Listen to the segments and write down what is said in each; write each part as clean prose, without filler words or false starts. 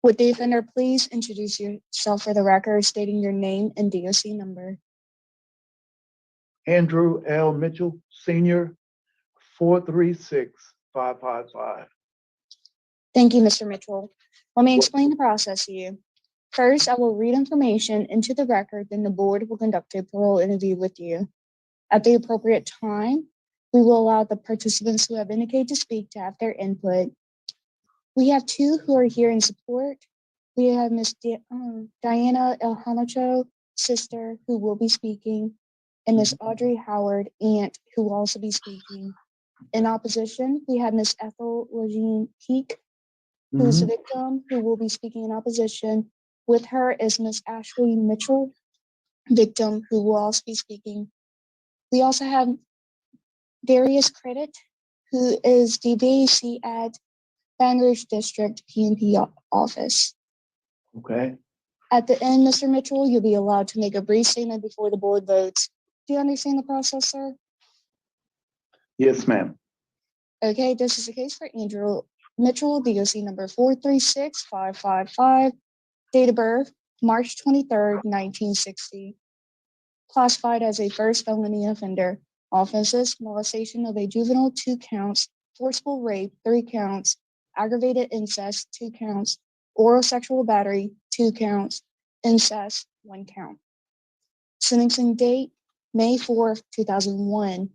Would the offender please introduce yourself for the record, stating your name and DOC number? Andrew L. Mitchell, Senior, 436555. Thank you, Mr. Mitchell. Let me explain the process to you. First, I will read information into the record, then the board will conduct a parole interview with you. At the appropriate time, we will allow the participants who have indicated to speak to have their input. We have two who are here in support. We have Ms. Diana El Hamacho, sister, who will be speaking, and Ms. Audrey Howard, aunt, who will also be speaking. In opposition, we have Ms. Ethel Regine Peak, who is a victim, who will be speaking in opposition. With her is Ms. Ashley Mitchell, victim, who will also be speaking. We also have Darius Credit, who is the VAC at Baton Rouge District PNP office. Okay. At the end, Mr. Mitchell, you'll be allowed to make a brief statement before the board votes. Do you understand the process, sir? Yes, ma'am. Okay, this is the case for Andrew Mitchell, DOC number 436555, date of birth, March 23rd, 1960. Classified as a first felony offender. Offenses: molestation of a juvenile, 2 counts, forcible rape, 3 counts, aggravated incest, 2 counts, oral sexual battery, 2 counts, incest, 1 count. Sentencing date, May 4th, 2001.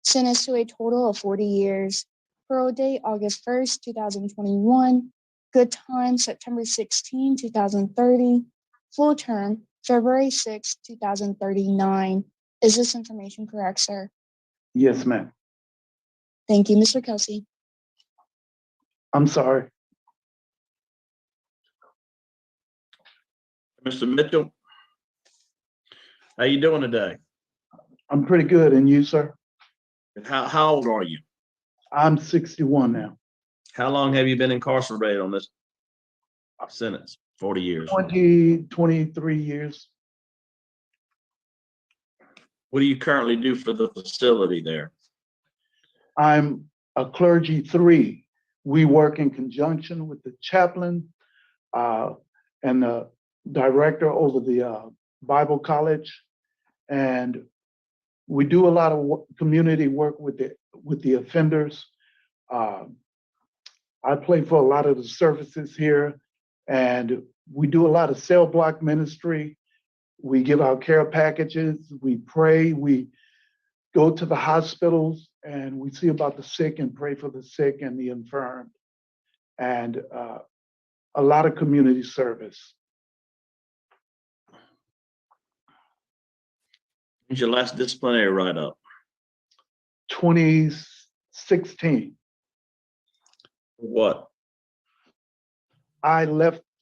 Sentenced to a total of 40 years. Parole date, August 1st, 2021. Good time, September 16, 2030. Full term, February 6, 2039. Is this information correct, sir? Yes, ma'am. Thank you, Mr. Kelsey. I'm sorry. Mr. Mitchell, how you doing today? I'm pretty good. And you, sir? How old are you? I'm 61 now. How long have you been incarcerated on this sentence? 40 years. 23 years. What do you currently do for the facility there? I'm a clergy 3. We work in conjunction with the chaplain and the director over the Bible college. And we do a lot of community work with the offenders. I play for a lot of the services here, and we do a lot of cell block ministry. We give out care packages, we pray, we go to the hospitals, and we see about the sick and pray for the sick and the infirm, and a lot of community service. When's your last disciplinary write-up? 2016. What? I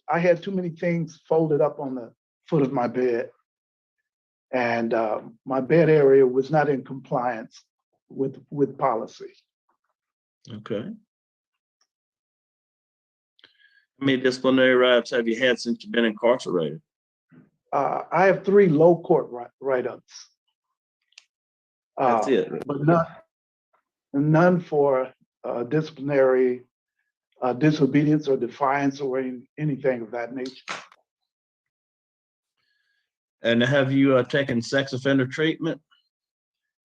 had too many things folded up on the foot of my bed, and my bed area was not in compliance with policy. Okay. How many disciplinary write-ups have you had since you've been incarcerated? I have 3 low court write-ups. That's it. But none for disciplinary disobedience or defiance or anything of that nature. And have you taken sex offender treatment?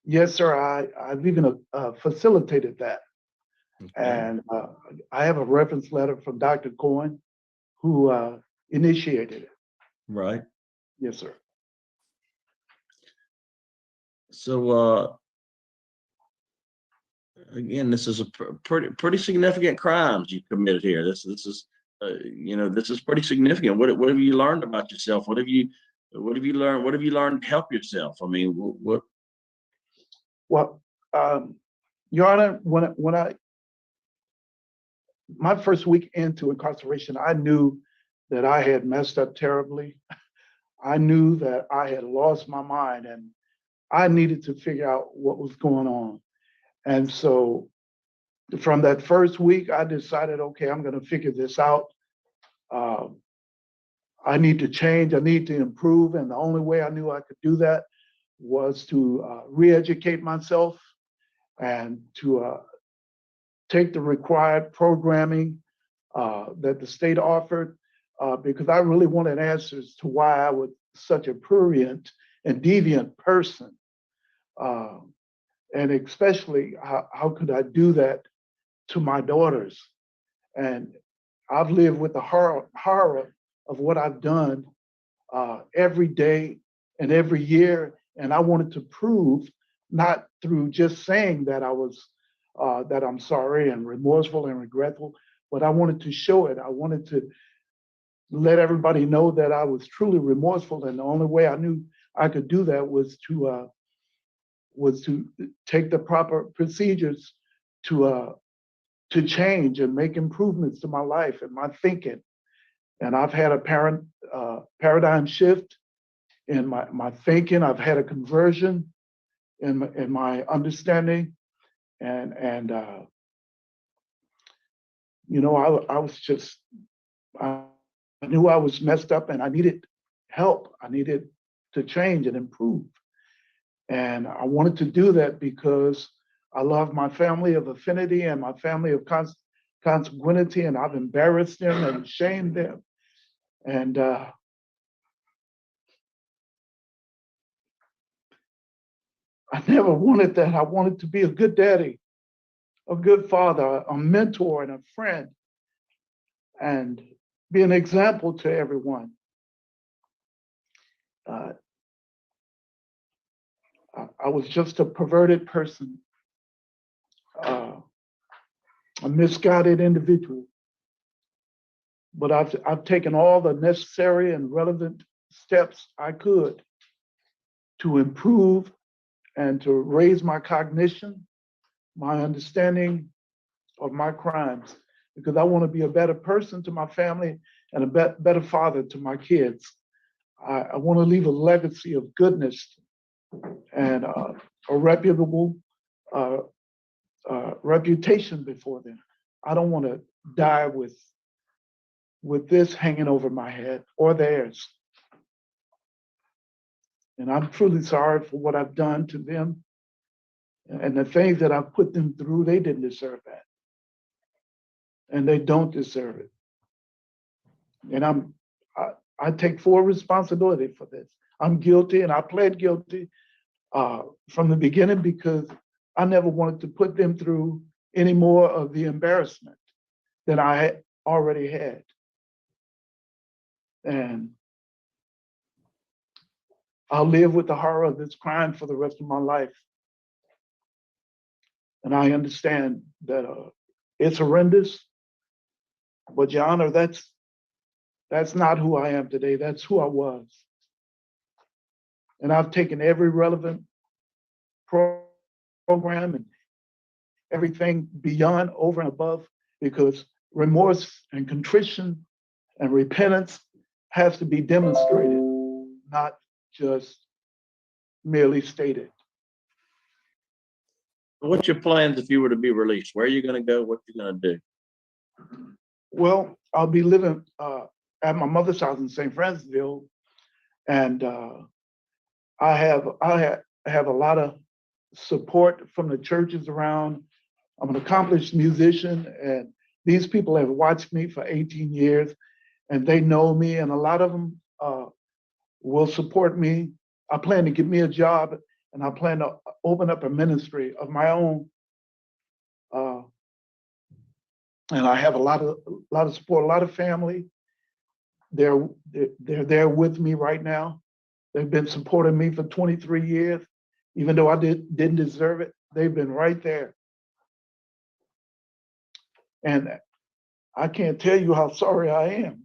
Yes, sir. I've even facilitated that. Okay. And I have a reference letter from Dr. Cohen, who initiated it. Right. Yes, sir. So again, this is a pretty significant crimes you committed here. This is this is pretty significant. What have you learned about yourself? What have you learned? What have you learned to help yourself? I mean, what? Well, Your Honor, when my first week into incarceration, I knew that I had messed up terribly. I knew that I had lost my mind, and I needed to figure out what was going on. And so from that first week, I decided, okay, I'm going to figure this out. I need to change. I need to improve. And the only way I knew I could do that was to re-educate myself and to take the required programming that the state offered because I really wanted answers to why I was such a prurient and deviant person. Uh, and especially how could I do that to my daughters? And I've lived with the horror of what I've done every day and every year. And I wanted to prove, not through just saying that that I'm sorry and remorseful and regretful, but I wanted to show it. I wanted to let everybody know that I was truly remorseful. And the only way I knew I could do that was to take the proper procedures to change and make improvements to my life and my thinking. And I've had a paradigm shift in my thinking. I've had a conversion in my understanding. And you know, I was just, I knew I was messed up and I needed help. I needed to change and improve. And I wanted to do that because I love my family of affinity and my family of consanguinity, and I've embarrassed them and shamed them. And I never wanted that. I wanted to be a good daddy, a good father, a mentor, and a friend, and be an example to everyone. Uh, I was just a perverted person, a misguided individual. But I've taken all the necessary and relevant steps I could to improve and to raise my cognition, my understanding of my crimes, because I want to be a better person to my family and a better father to my kids. I want to leave a legacy of goodness and a reputable reputation before them. I don't want to die with this hanging over my head or theirs. And I'm truly sorry for what I've done to them. And the things that I've put them through, they didn't deserve that. And they don't deserve it. And I take full responsibility for this. I'm guilty and I pled guilty from the beginning because I never wanted to put them through any more of the embarrassment than I had already had. And I'll live with the horror of this crime for the rest of my life. And I understand that it's horrendous, but Your Honor, that's not who I am today. That's who I was. And I've taken every relevant program and everything beyond, over and above, because remorse and contrition and repentance has to be demonstrated, not just merely stated. What's your plans if you were to be released? Where are you going to go? What are you going to do? Well, I'll be living at my mother's house in St. Francisville, and I have a lot of support from the churches around. I'm an accomplished musician, and these people have watched me for 18 years, and they know me, and a lot of them will support me. I plan to get me a job, and I plan to open up a ministry of my own. And I have a lot of support, a lot of family. They're there with me right now. They've been supporting me for 23 years, even though I didn't deserve it. They've been right there. And I can't tell you how sorry I am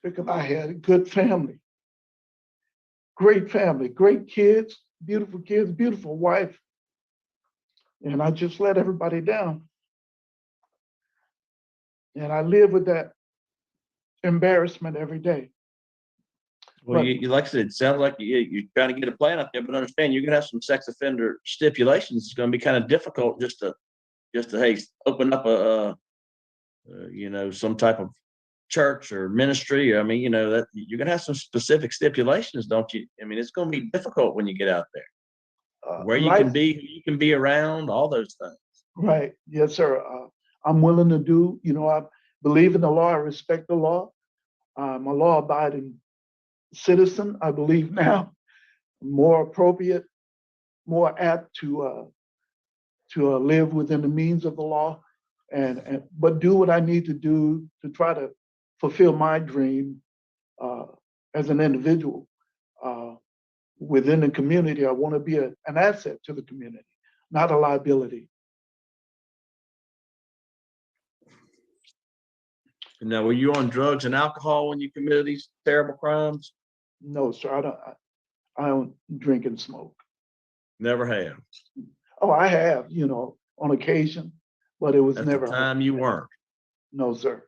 because I had a good family, great kids, beautiful wife. And I just let everybody down. And I live with that embarrassment every day. Well, you like I said, it sounds like you're trying to get a plan out there, but understand you're going to have some sex offender stipulations. It's going to be kind of difficult just to hey, open up some type of church or ministry. I mean, that you're going to have some specific stipulations, don't you? I mean, it's going to be difficult when you get out there, where you can be, who you can be around, all those things. Right. Yes, sir. I'm willing to do. believe in the law. I respect the law. I'm a law-abiding citizen, I believe now, more appropriate, more apt to live within the means of the law, but do what I need to do to try to fulfill my dream as an individual within the community. I want to be an asset to the community, not a liability. Now, were you on drugs and alcohol when you committed these terrible crimes? No, sir, I don't drink and smoke. Never have. Oh, I have, on occasion, but it was At never. the time you weren't. No, sir.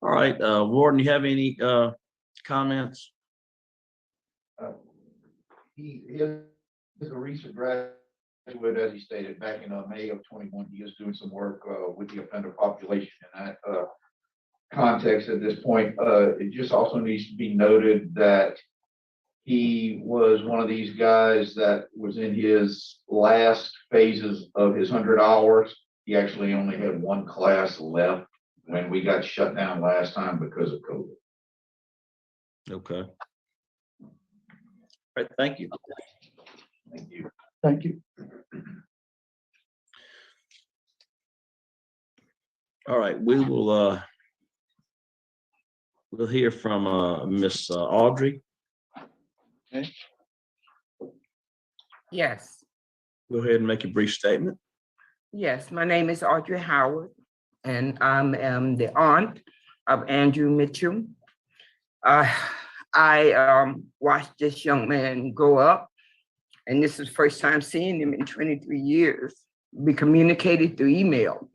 All right, Warden, you have any comments? He is a recent graduate, as he stated, back in May of 21. He is doing some work with the offender population in that context at this point. It just also needs to be noted that he was one of these guys that was in his last phases of his 100 hours. He actually only had one class left when we got shut down last time because of COVID. Okay. All right, thank you. Thank you. Thank you. All right, we will we'll hear from Miss Audrey. Okay. Yes, Go ahead and make a brief statement. yes. My name is Audrey Howard, and I am the aunt of Andrew Mitchell. I watched this young man grow up, and this is the first time seeing him in 23 years. We communicated through email,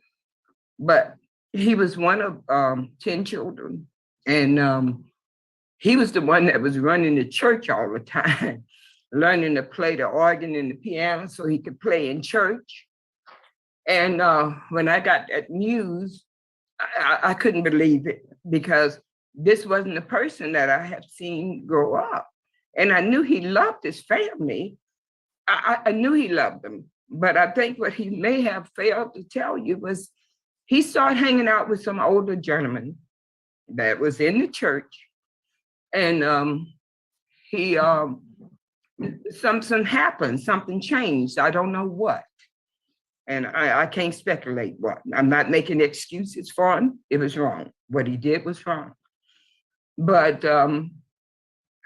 but he was one of 10 children, and he was the one that was running the church all the time, learning to play the organ and the piano so he could play in church. And when I got that news, I couldn't believe it, because this wasn't the person that I had seen grow up. And I knew he loved his family. I knew he loved them. But I think what he may have failed to tell you was he started hanging out with some older gentleman that was in the church. And he something happened, something changed. I don't know what. And I can't speculate what. I'm not making excuses for him. It was wrong. What he did was wrong. But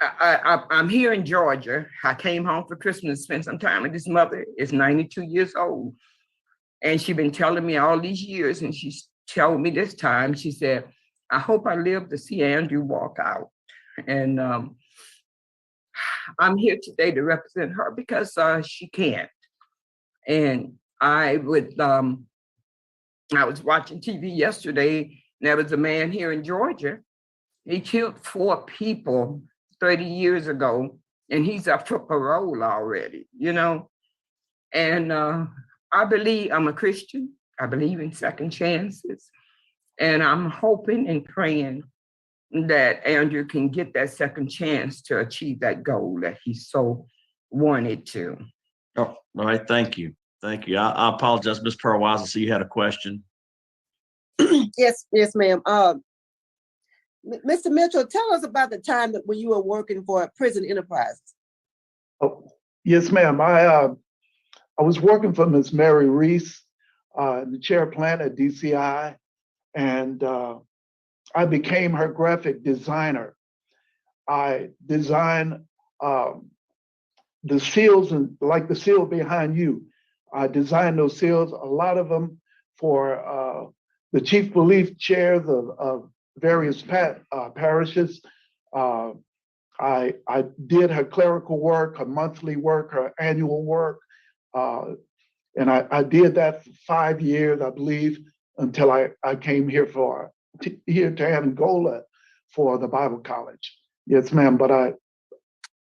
I'm here in Georgia. I came home for Christmas, spent some time with his mother. Is 92 years old. And she's been telling me all these years, and she told me this time, she said, I hope I live to see Andrew walk out. And I'm here today to represent her because she can't. And I was watching TV yesterday, and there was a man here in Georgia. He killed 4 people 30 years ago, and he's up for parole already, And I believe, I'm a Christian. I believe in second chances. And I'm hoping and praying that Andrew can get that second chance to achieve that goal that he so wanted to. Oh, all right, thank you. Thank you. I apologize, Ms. Perwise. I see you had a question. Yes, ma'am. Mr. Mitchell, tell us about the time that when you were working for Prison Enterprise. Oh, yes, ma'am. I was working for Ms. Mary Reese, the chair plant at DCI, and I became her graphic designer. I designed the seals, and like the seal behind you, I designed those seals, a lot of them for the chief belief chairs of various parishes. I did her clerical work, her monthly work, her annual work. And I did that for 5 years, I believe, until I came here here to Angola for the Bible College. Yes, ma'am. But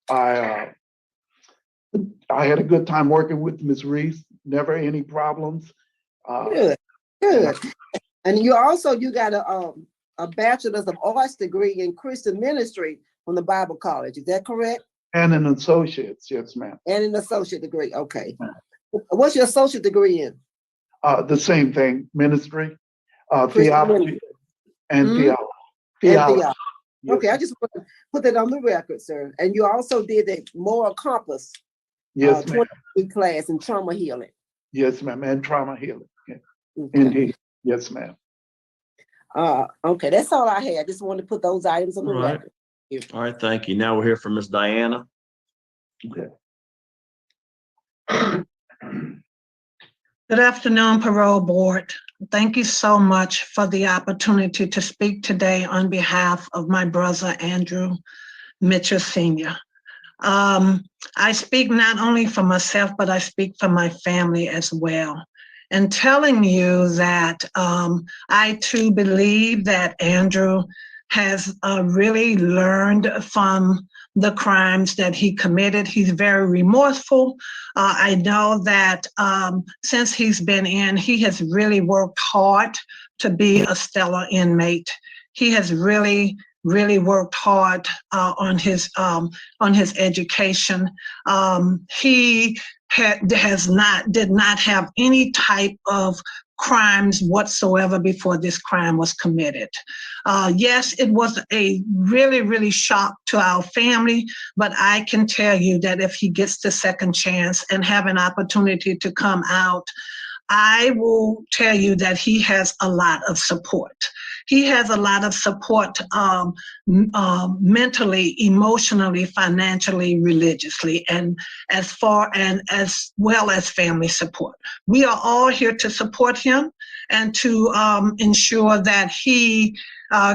I had a good time working with Ms. Reese. Never any problems. Good. And you got a bachelor's of arts degree in Christian ministry from the Bible College. Is that correct? And an associate's, yes, ma'am. And an associate degree, okay. What's your associate degree in? The same thing, ministry, Christian theology, ministry. and Mhm. theology. And Theology. theology. Yes, Okay, I just want to put that on the record, sir. And you also did a moral compass yes, ma'am. 20 class in trauma healing. Yes, ma'am. And trauma healing. Yeah, Okay. indeed. Yes, ma'am. Okay, that's all I had. I just wanted to put those items on the All right. record. All right, thank you. Now we'll hear from Miss Diana. Okay. Good afternoon, Parole Board. Thank you so much for the opportunity to speak today on behalf of my brother, Andrew Mitchell Sr. I speak not only for myself, but I speak for my family as well. And telling you that I too believe that Andrew has really learned from the crimes that he committed. He's very remorseful. I know that since he's been in, he has really worked hard to be a stellar inmate. He has really worked hard on his education. He did not have any type of crimes whatsoever before this crime was committed. Yes, it was a really shock to our family, but I can tell you that if he gets the second chance and have an opportunity to come out, I will tell you that he has a lot of support. He has a lot of support mentally, emotionally, financially, religiously, and as well as family support. We are all here to support him and to ensure that he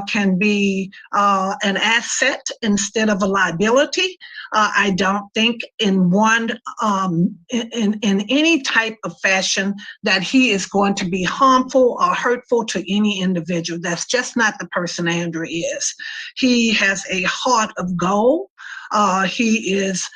can be an asset instead of a liability. I don't think in any type of fashion that he is going to be harmful or hurtful to any individual. That's just not the person Andrew is. He has a heart of gold. He's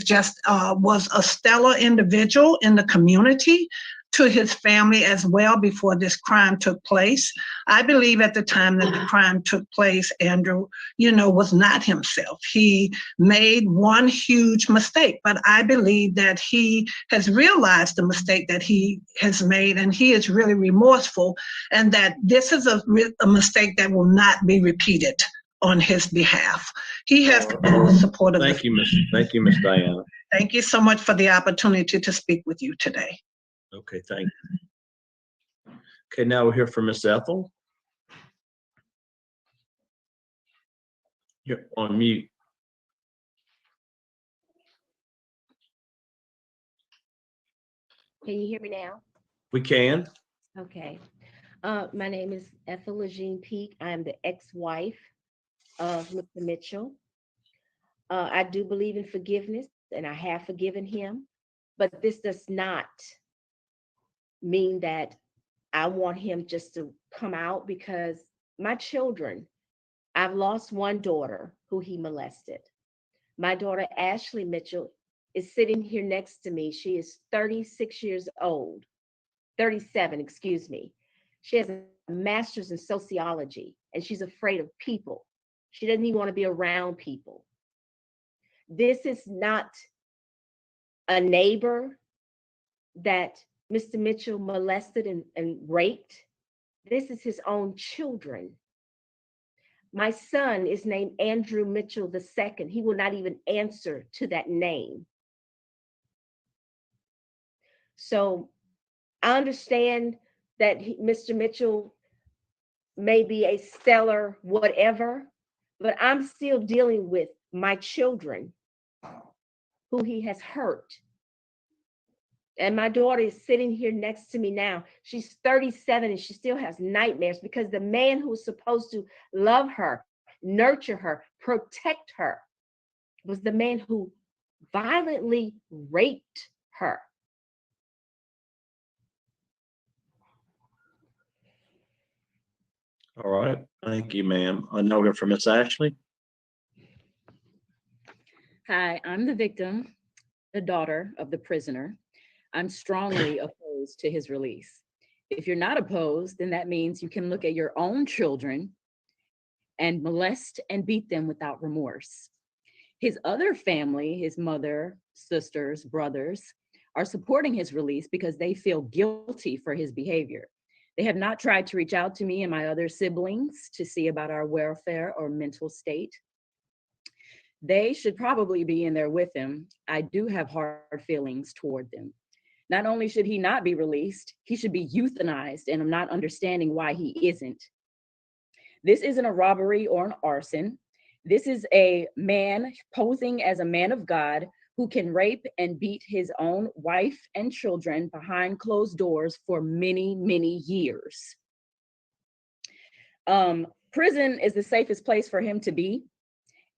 just was a stellar individual in the community, to his family as well before this crime took place. I believe at the time that the crime took place, Andrew, was not himself. He made one huge mistake, but I believe that he has realized the mistake that he has made, and he is really remorseful, and that this is a mistake that will not be repeated on his behalf. He has the full support of Thank you, Miss Diana. Thank you so much for the opportunity to speak with you today. Okay, thank you. Okay, now we'll hear from Miss Ethel. You're on mute. Can you hear me now? We can. Okay. My name is Ethel Legine Peak. I am the ex-wife of Mr. Mitchell. I do believe in forgiveness, and I have forgiven him, but this does not mean that I want him just to come out, because my children, I've lost one daughter who he molested. My daughter, Ashley Mitchell, is sitting here next to me. She is 36 years old, 37, excuse me. She has a master's in sociology, and she's afraid of people. She doesn't even want to be around people. This is not a neighbor that Mr. Mitchell molested and raped. This is his own children. My son is named Andrew Mitchell II. He will not even answer to that name. So I understand that Mr. Mitchell may be a stellar whatever, but I'm still dealing with my children who he has hurt. And my daughter is sitting here next to me now. She's 37 and she still has nightmares because the man who was supposed to love her, nurture her, protect her, was the man who violently raped her. All right. Thank you, ma'am. I know we're from Miss Ashley. Hi, I'm the victim, the daughter of the prisoner. I'm strongly opposed to his release. If you're not opposed, then that means you can look at your own children and molest and beat them without remorse. His other family, his mother, sisters, brothers, are supporting his release because they feel guilty for his behavior. They have not tried to reach out to me and my other siblings to see about our welfare or mental state. They should probably be in there with him. I do have hard feelings toward them. Not only should he not be released, he should be euthanized, and I'm not understanding why he isn't. This isn't a robbery or an arson. This is a man posing as a man of God who can rape and beat his own wife and children behind closed doors for many, many years. Prison is the safest place for him to be.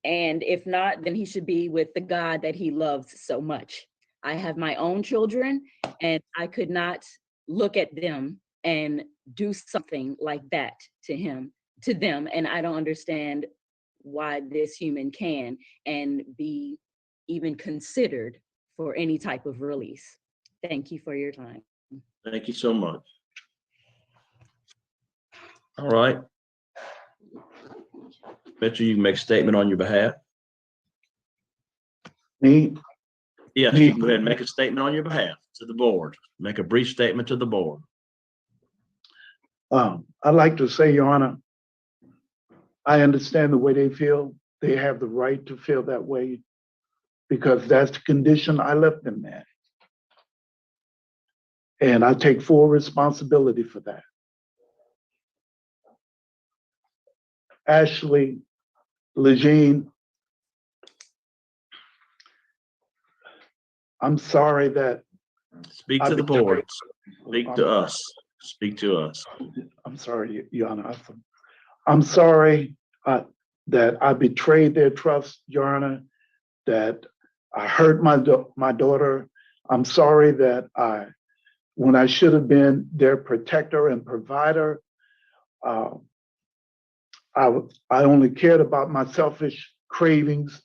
And if not, then he should be with the God that he loves so much. I have my own children, and I could not look at them and do something like that to them. And I don't understand why this human can and be even considered for any type of release. Thank you for your time. Thank you so much. All right. Mitchell, you can make a statement on your behalf. Me, Yes, you can go ahead and make a statement on your behalf to the board. Make a brief statement to the board. I'd like to say, Your Honor, I understand the way they feel. They have the right to feel that way because that's the condition I left them in. And I take full responsibility for that. Ashley, Legine, I'm sorry that Speak to the board. Speak to us. Speak to us. I'm sorry, Your Honor. I'm sorry that I betrayed their trust, Your Honor, that I hurt my daughter. I'm sorry that when I should have been their protector and provider, I only cared about my selfish cravings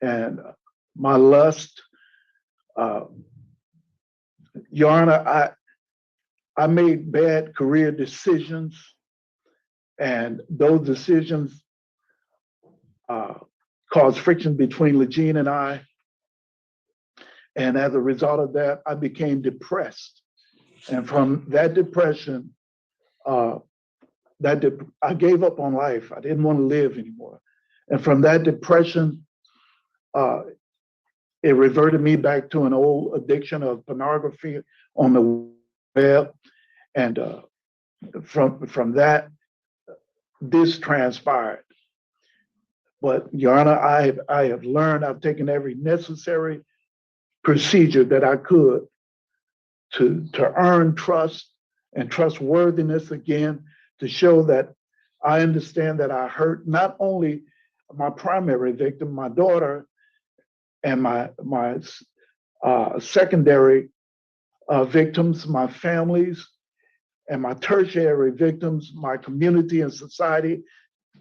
and my lust. Your Honor, I made bad career decisions, and those decisions caused friction between Legine and I. And as a result of that, I became depressed. And from that depression, I gave up on life. I didn't want to live anymore. And from that depression, it reverted me back to an old addiction of pornography on the web. And from that, this transpired. But Your Honor, I have learned, I've taken every necessary procedure that I could to earn trust and trustworthiness again, to show that I understand that I hurt not only my primary victim, my daughter, and my secondary victims, my families, and my tertiary victims, my community and society.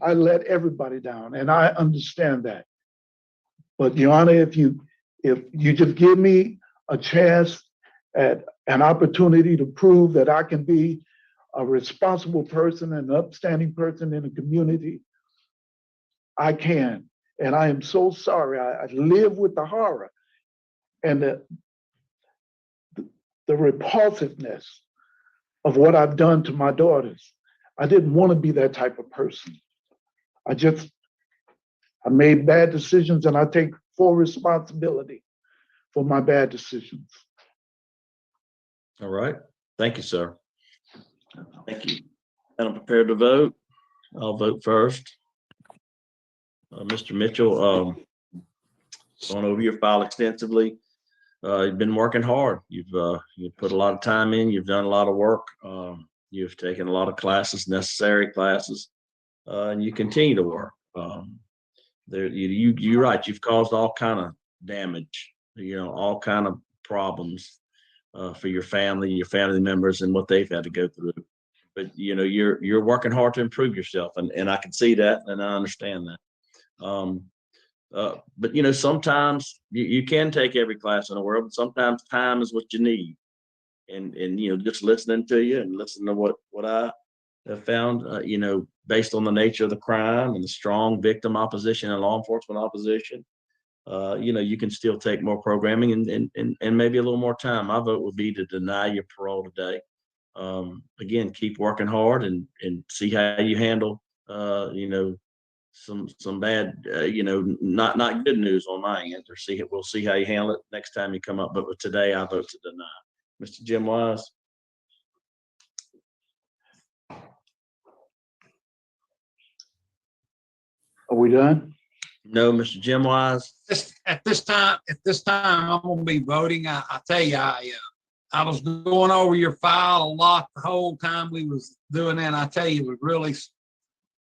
I let everybody down, and I understand that. But Your Honor, if you just give me a chance at an opportunity to prove that I can be a responsible person and an upstanding person in the community, I can. And I am so sorry. I live with the horror and the repulsiveness of what I've done to my daughters. I didn't want to be that type of person. I made bad decisions, and I take full responsibility for my bad decisions. All right. Thank you, sir. Thank you. And I'm prepared to vote. I'll vote first. Mr. Mitchell, gone over your file extensively. You've been working hard. You've put a lot of time in. You've done a lot of work. You've taken a lot of classes, necessary classes, and you continue to work. You're right. You've caused all kind of damage. All kind of problems for your family members, and what they've had to go through. But you're working hard to improve yourself, and I can see that, and I understand that. But sometimes you can take every class in the world, but sometimes time is what you need. And just listening to you and listening to what I have found, based on the nature of the crime and the strong victim opposition and law enforcement opposition, you can still take more programming and maybe a little more time. My vote would be to deny your parole today. Again, keep working hard and see how you handle, some bad, not good news on my end, or we'll see how you handle it next time you come up. But today I vote to deny. Mr. Jim Wise. Are we done? No, Mr. Jim Wise. At this time, I'm gonna be voting. I tell you, I was going over your file a lot the whole time we was doing that. I tell you, it was really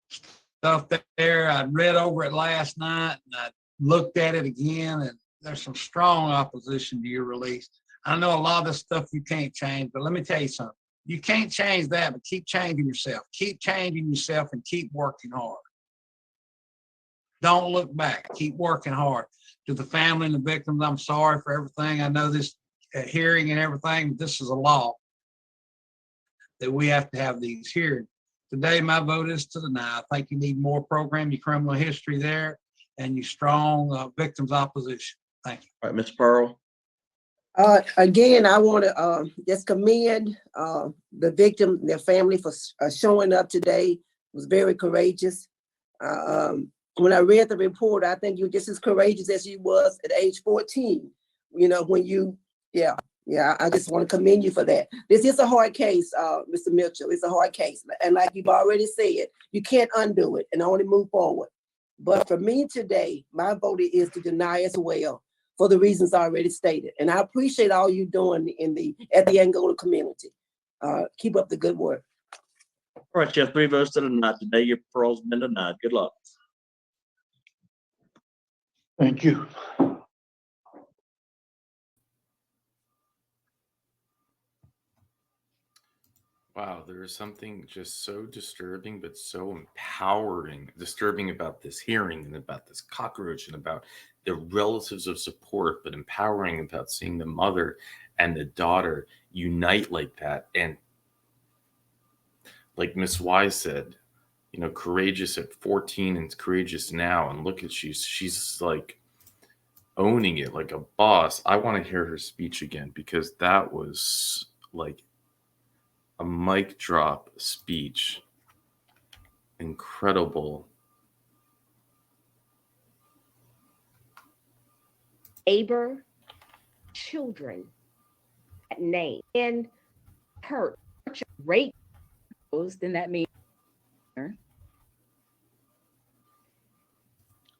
stuff there. I read over it last night and I looked at it again, and there's some strong opposition to your release. I know a lot of this stuff you can't change, but let me tell you something. You can't change that, but keep changing yourself. Keep changing yourself and keep working hard. Don't look back. Keep working hard. To the family and the victims, I'm sorry for everything. I know this hearing and everything, but this is a law that we have to have these hearings. Today, my vote is to deny. I think you need more program, your criminal history there, and your strong victims opposition. Thank you. All right, Ms. Pearl. Again, I want to just commend the victim, their family for showing up today. It was very courageous. When I read the report, I think you're just as courageous as you was at age 14. When you, I just want to commend you for that. This is a hard case, Mr. Mitchell. It's a hard case. And like you've already said, you can't undo it and only move forward. But for me today, my vote is to deny as well for the reasons already stated. And I appreciate all you doing at the Angola community. Keep up the good work. All right, you have 3 votes to deny. Today, your parole's been denied. Good luck. Thank you. Wow, there is something just so disturbing, but so disturbing about this hearing and about this cockroach and about the relatives of support, but empowering about seeing the mother and the daughter unite like that. And like Miss Wise said, courageous at 14 and courageous now. And look at she's like owning it like a boss. I want to hear her speech again, because that was like a mic drop speech. Incredible. neighbor, children, that name, and hurt, rape, Then that means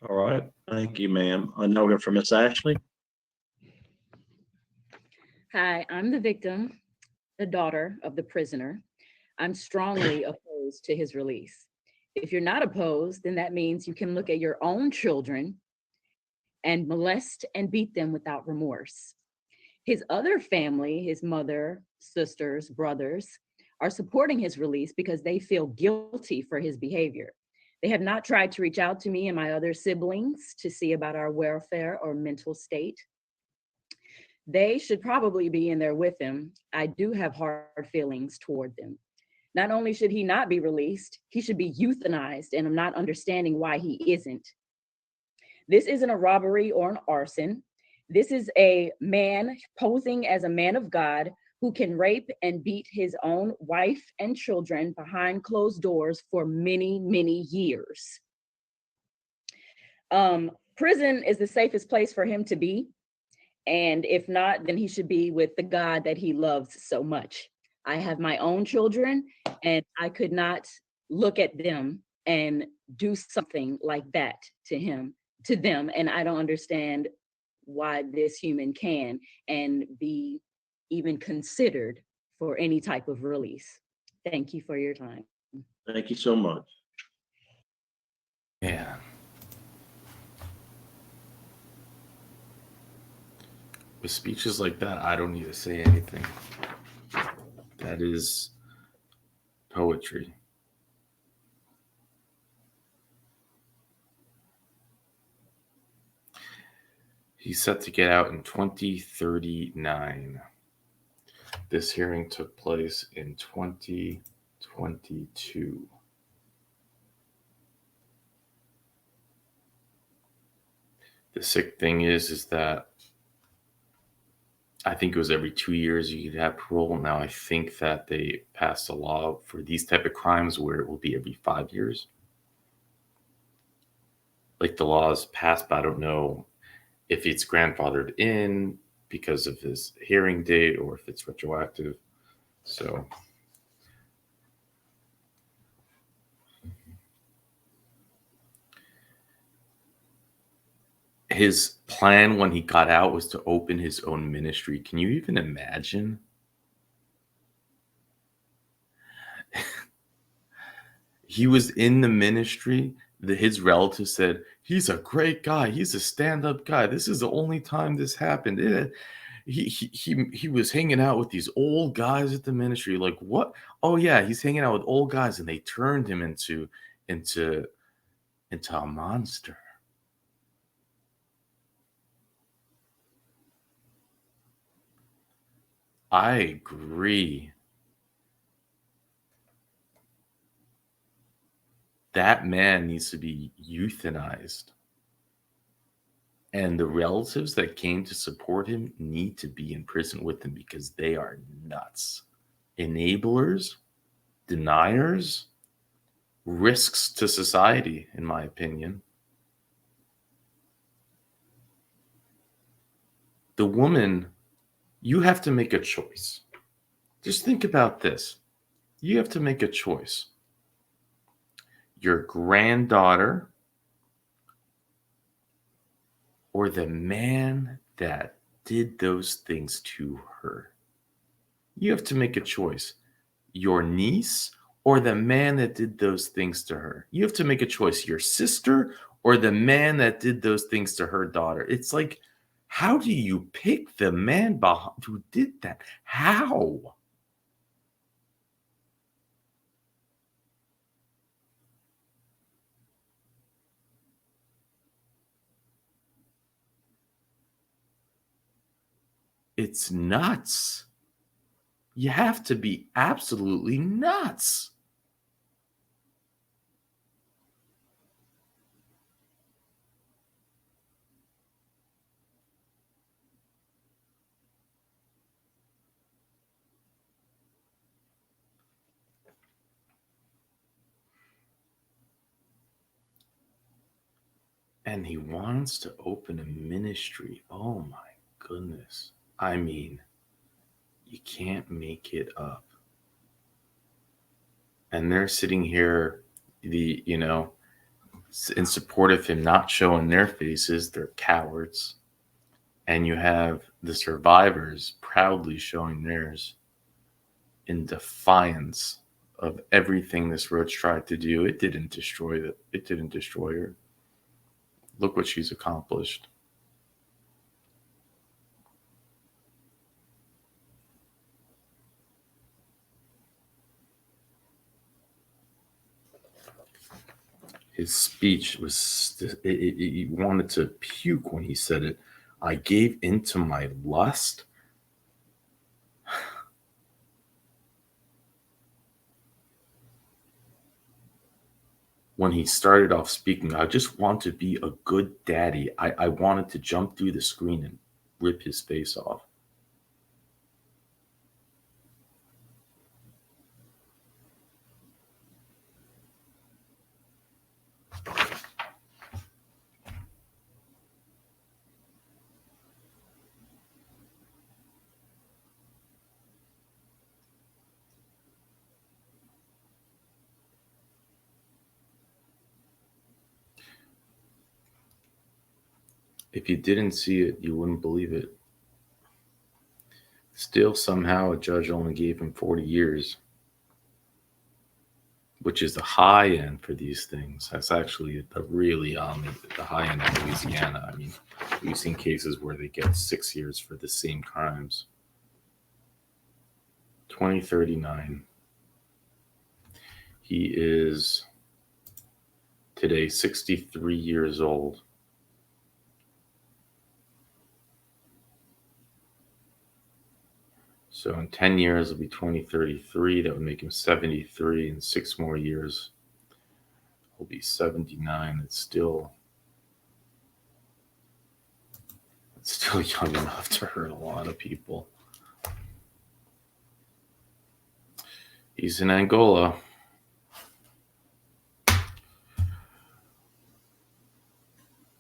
All right. Thank you, ma'am. I know we're from Miss Ashley. hi, I'm the victim, the daughter of the prisoner. I'm strongly opposed to his release. If you're not opposed, then that means you can look at your own children and molest and beat them without remorse. His other family, his mother, sisters, brothers, are supporting his release because they feel guilty for his behavior. They have not tried to reach out to me and my other siblings to see about our welfare or mental state. They should probably be in there with him. I do have hard feelings toward them. Not only should he not be released, he should be euthanized, and I'm not understanding why he isn't. This isn't a robbery or an arson. This is a man posing as a man of God who can rape and beat his own wife and children behind closed doors for many, many years. Prison is the safest place for him to be. And if not, then he should be with the God that he loves so much. I have my own children, and I could not look at them and do something like that to them. And I don't understand why this human can and be even considered for any type of release. Thank you for your time. Thank you so much. Yeah. With speeches like that, I don't need to say anything. That is poetry. He's set to get out in 2039. This hearing took place in 2022. The sick thing is that I think it was every 2 years you could have parole. Now I think that they passed a law for these type of crimes where it will be every 5 years. Like the law is passed, but I don't know if it's grandfathered in because of his hearing date or if it's retroactive. So his plan when he got out was to open his own ministry. Can you even imagine? He was in the ministry. His relatives said, he's a great guy. He's a stand-up guy. This is the only time this happened. He was hanging out with these old guys at the ministry. Like, what? Oh yeah, he's hanging out with old guys, and they turned him into a monster. I agree. That man needs to be euthanized. And the relatives that came to support him need to be in prison with him because they are nuts. Enablers, deniers, risks to society, in my opinion. The woman, you have to make a choice. Just think about this. You have to make a choice. Your granddaughter or the man that did those things to her. You have to make a choice. Your niece or the man that did those things to her. You have to make a choice. Your sister or the man that did those things to her daughter. It's like, how do you pick the man who did that? How? It's nuts. You have to be absolutely nuts. And he wants to open a ministry. Oh my goodness. I mean, you can't make it up. And they're sitting here, in support of him not showing their faces. They're cowards. And you have the survivors proudly showing theirs in defiance of everything this roach tried to do. It didn't destroy her. Look what she's accomplished. His speech was, he wanted to puke when he said it. I gave into my lust. When he started off speaking, I just want to be a good daddy. I wanted to jump through the screen and rip his face off. If you didn't see it, you wouldn't believe it. Still, somehow, a judge only gave him 40 years, which is the high end for these things. That's actually the high end of Louisiana. I mean, we've seen cases where they get 6 years for the same crimes. 2039. He is today 63 years old. So in 10 years, it'll be 2033. That would make him 73. In 6 more years, he'll be 79. It's still still young enough to hurt a lot of people. He's in Angola.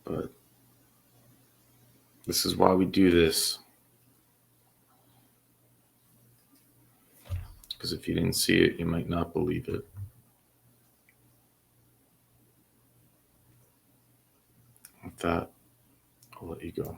But this is why we do this. Because if you didn't see it, you might not believe it. With that, I'll let you go.